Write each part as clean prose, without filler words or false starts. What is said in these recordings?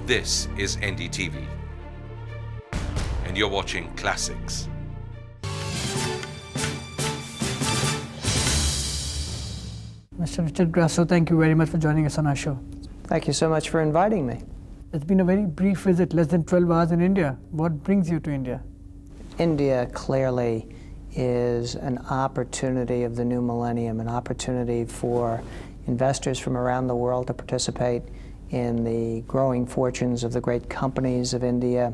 This is NDTV, and you're watching Classics. Mr. Richard Grasso, thank you very much for joining us on our show. Thank you so much for inviting me. It's been a very brief visit, less than 12 hours in India. What brings you to India? India clearly is an opportunity of the new millennium, an opportunity for investors from around the world to participate in the growing fortunes of the great companies of India.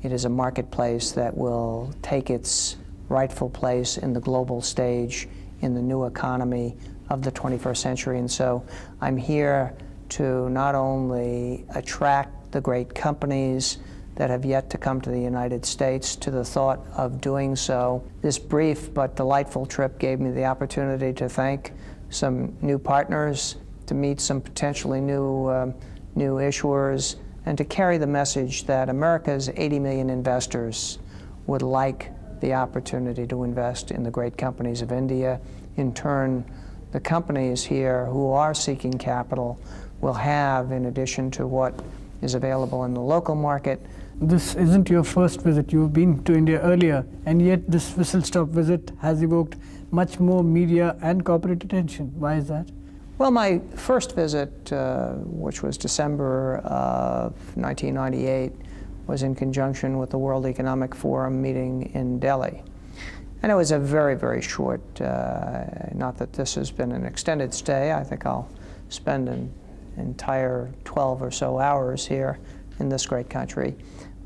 It is a marketplace that will take its rightful place in the global stage in the new economy of the 21st century. And so I'm here to not only attract the great companies that have yet to come to the United States to the thought of doing so. This brief but delightful trip gave me the opportunity to thank some new partners, to meet some potentially new issuers, and to carry the message that America's 80 million investors would like the opportunity to invest in the great companies of India. In turn, the companies here who are seeking capital will have, in addition to what is available in the local market. This isn't your first visit. You've been to India earlier, and yet this whistle-stop visit has evoked much more media and corporate attention. Why is that? Well, my first visit, which was December of 1998, was in conjunction with the World Economic Forum meeting in Delhi. And it was a very, very short, not that this has been an extended stay. I think I'll spend an entire 12 or so hours here in this great country.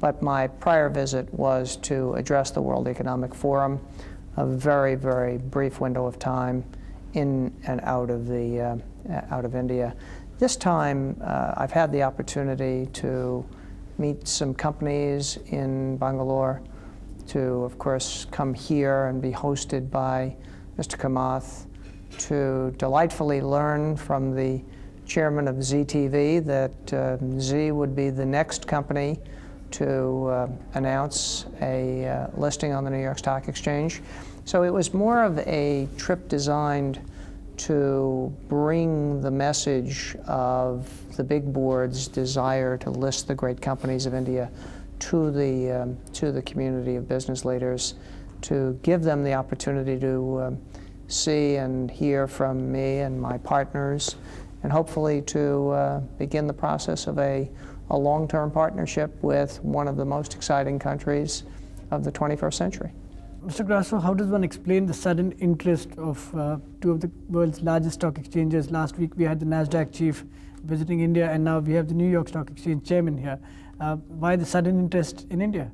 But my prior visit was to address the World Economic Forum, a very, very brief window of time in and out of India. This time, I've had the opportunity to meet some companies in Bangalore, to, of course, come here and be hosted by Mr. Kamath, to delightfully learn from the chairman of ZTV that Z would be the next company to announce a listing on the New York Stock Exchange. So it was more of a trip designed to bring the message of the big board's desire to list the great companies of India to the community of business leaders, to give them the opportunity to see and hear from me and my partners, and hopefully to begin the process of a long-term partnership with one of the most exciting countries of the 21st century. Mr. Grasso, how does one explain the sudden interest of two of the world's largest stock exchanges? Last week we had the NASDAQ chief visiting India, and now we have the New York Stock Exchange chairman here. Why the sudden interest in India?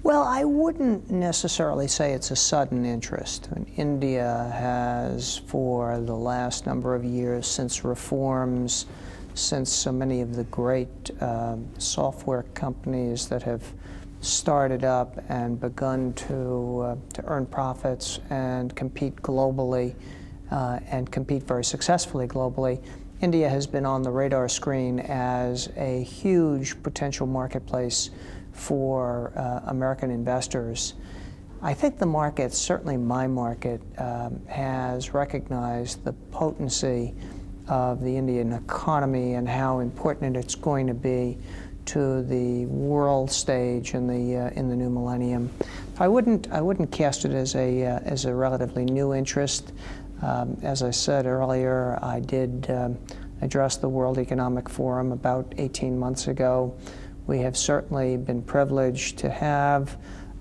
Well, I wouldn't necessarily say it's a sudden interest. I mean, India has, for the last number of years, since reforms, since so many of the great software companies that have started up and begun to earn profits and compete globally and compete very successfully globally, India has been on the radar screen as a huge potential marketplace for American investors. I think the market, certainly my market, has recognized the potency of the Indian economy and how important it's going to be to the world stage in the new millennium. I wouldn't cast it as a relatively new interest. As I said earlier, I did address the World Economic Forum about 18 months ago. We have certainly been privileged to have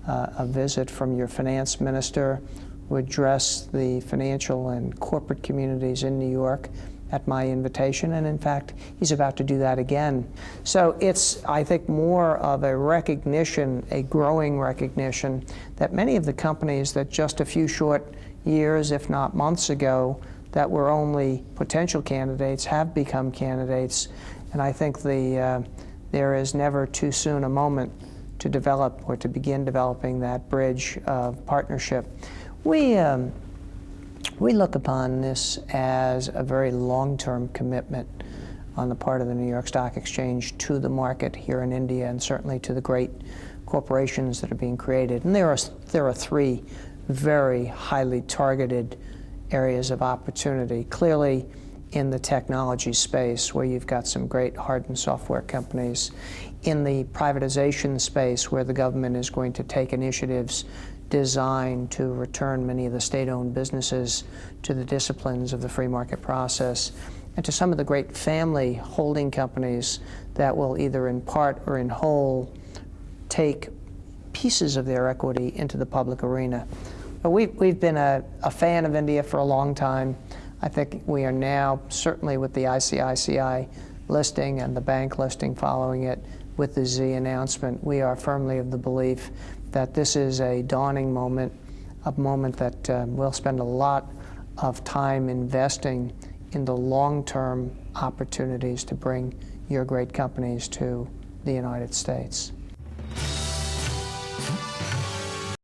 a visit from your finance minister who addressed the financial and corporate communities in New York at my invitation, and in fact, he's about to do that again. So it's, I think, more of a recognition, a growing recognition, that many of the companies that just a few short years, if not months ago, that were only potential candidates have become candidates. And I think there is never too soon a moment to develop or to begin developing that bridge of partnership. We look upon this as a very long-term commitment on the part of the New York Stock Exchange to the market here in India, and certainly to the great corporations that are being created. And there are three very highly targeted areas of opportunity. Clearly, in the technology space, where you've got some great hard and software companies, in the privatization space, where the government is going to take initiatives designed to return many of the state-owned businesses to the disciplines of the free market process, and to some of the great family holding companies that will either in part or in whole take pieces of their equity into the public arena. But we've been a fan of India for a long time. I think we are now, certainly with the ICICI listing and the bank listing following it, with the Z announcement, we are firmly of the belief that this is a dawning moment, a moment that we'll spend a lot of time investing in the long-term opportunities to bring your great companies to the United States.